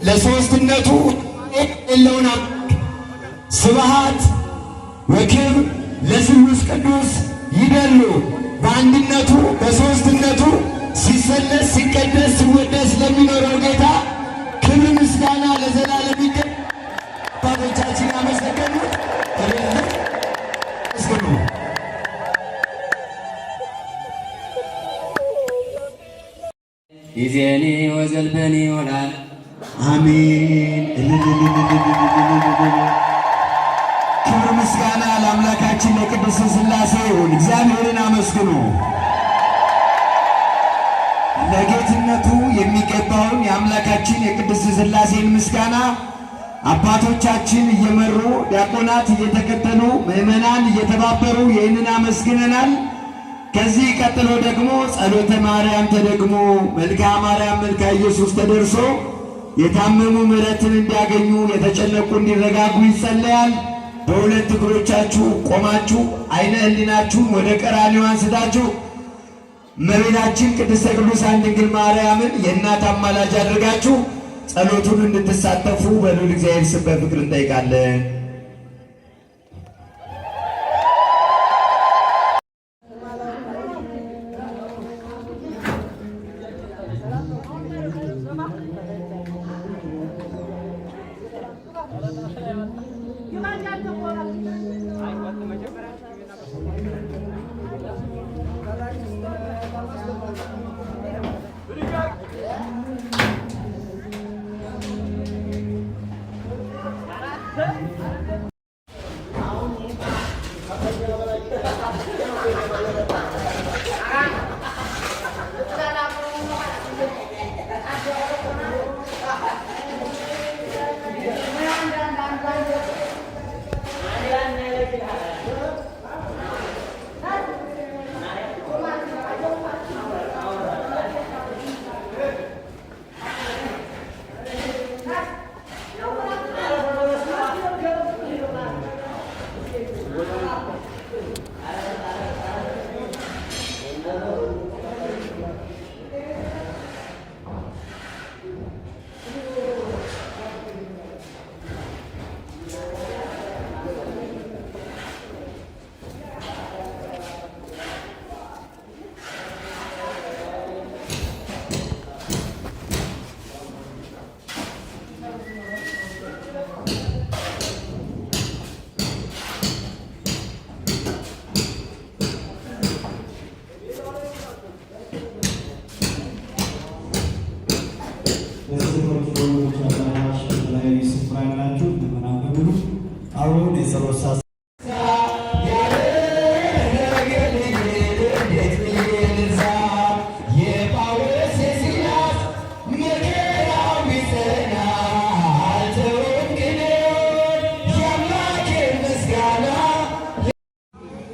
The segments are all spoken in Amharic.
ለሶስትነቱ የለውን ስብሐት ወክብር ለስሉስ ቅዱስ ይደሉ በአንድነቱ በሶስትነቱ ሲሰለስ ሲቀደስ ሲወደስ ለሚኖረው ጌታ ክብር ምስጋና ለዘላለም ይገባል። አባቶቻችን ያመሰገኑት እስከ ይዜኒ ወዘልፈኒ ወላል አሜን። ክብር ምስጋና ለአምላካችን ለቅድስት ሥላሴ ይሁን። እግዚአብሔርን አመስግኑ። ለጌትነቱ የሚገባውን የአምላካችን የቅድስት ሥላሴን ምስጋና አባቶቻችን እየመሩ ዲያቆናት እየተከተሉ ምዕመናን እየተባበሩ ይህንን አመስግነናል። ከዚህ ቀጥሎ ደግሞ ጸሎተ ማርያም ተደግሞ መልክአ ማርያም መልክአ ኢየሱስ ተደርሶ የታመሙ ምሕረትን እንዲያገኙ የተጨነቁ እንዲረጋጉ ይጸለያል። በሁለት እግሮቻችሁ ቆማችሁ አይነ ሕሊናችሁን ወደ ቀራንዮ አንስታችሁ እመቤታችን ቅድስተ ቅዱሳን ድንግል ማርያምን የእናት አማላጅ አድርጋችሁ ጸሎቱን እንድትሳተፉ በልዑል እግዚአብሔር ስም በፍቅር እንጠይቃለን።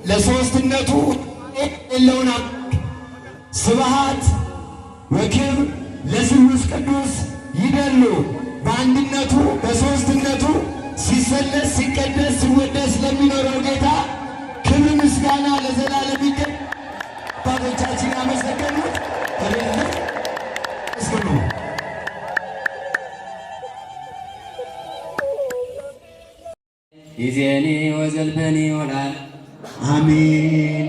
ለሶስትነቱ የለውን ስብሐት ወክብር ለስሉስ ቅዱስ ይደሉ በአንድነቱ በሶስትነቱ ሲሰለስ ሲቀደስ ሲወደስ ለሚኖረው ጌታ ክብር ምስጋና ለዘላለም ይገባል። አባቶቻችን ያመሰገኑት እስከ ይዜኒ ወዘልፈኒ ወላል አሜን።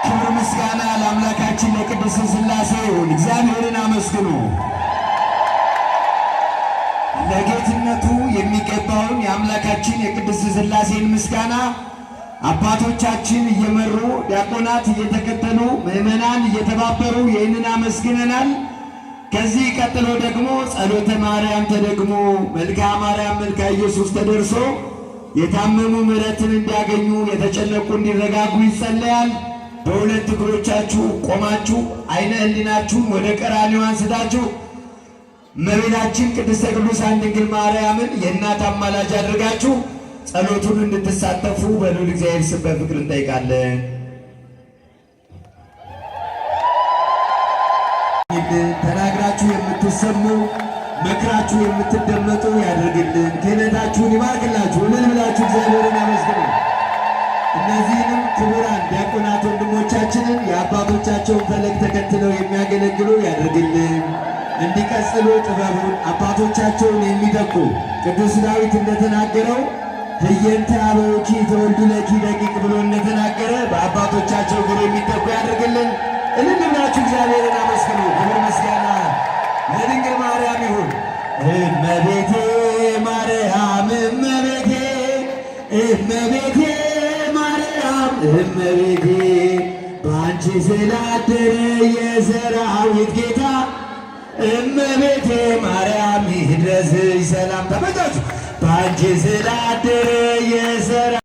ክብር ምስጋና ለአምላካችን ለቅድስት ሥላሴ ይሁን። እግዚአብሔርን አመስግኑ። ለጌትነቱ የሚገባውን የአምላካችን የቅድስት ሥላሴን ምስጋና አባቶቻችን እየመሩ ዲያቆናት እየተከተሉ ምዕመናን እየተባበሩ ይህንን አመስግነናል። ከዚህ ቀጥሎ ደግሞ ጸሎተ ማርያም ተደግሞ መልክአ ማርያም መልክአ ኢየሱስ ተደርሶ የታመሙ ምሕረትን እንዲያገኙ የተጨነቁ እንዲረጋጉ ይጸለያል። በሁለት እግሮቻችሁ ቆማችሁ አይነ ሕሊናችሁን ወደ ቀራንዮ አንስታችሁ እመቤታችን ቅድስተ ቅዱሳን ድንግል ማርያምን የእናት አማላጅ አድርጋችሁ ጸሎቱን እንድትሳተፉ በልዑል እግዚአብሔር ስም በፍቅር እንጠይቃለን። ተናግራችሁ የምትሰሙ መክራችሁ የምትደመጡ ያደርግልን። ክህነታችሁን ይባርክላችሁ። እልል ብላችሁ እግዚአብሔርን አመስግኑ። እነዚህንም ክቡራን ዲያቆናት ወንድሞቻችንን የአባቶቻቸውን ፈለግ ተከትለው የሚያገለግሉ ያደርግልን። እንዲቀጽሉ ጥበቡን አባቶቻቸውን የሚተኩ ቅዱስ ዳዊት እንደተናገረው ህየንተ አበውኪ ተወልዱ ለኪ ደቂቅ ብሎ እንደተናገረ በአባቶቻቸው እግር የሚተኩ ያደርግልን። እልል ብላችሁ እግዚአብሔርን አመስግኑ። ክብር ምስጋና ለድንግል ማርያም ይሁን። እመቤቴ ማርያም እመቤቴ እመቤቴ ማርያም እመቤቴ በአንቺ ስላደረ የሰራዊት ጌታ እመቤቴ ማርያም ይድረስሽ ሰላም። ተመጣጡ በአንቺ ስላደረ የሰራ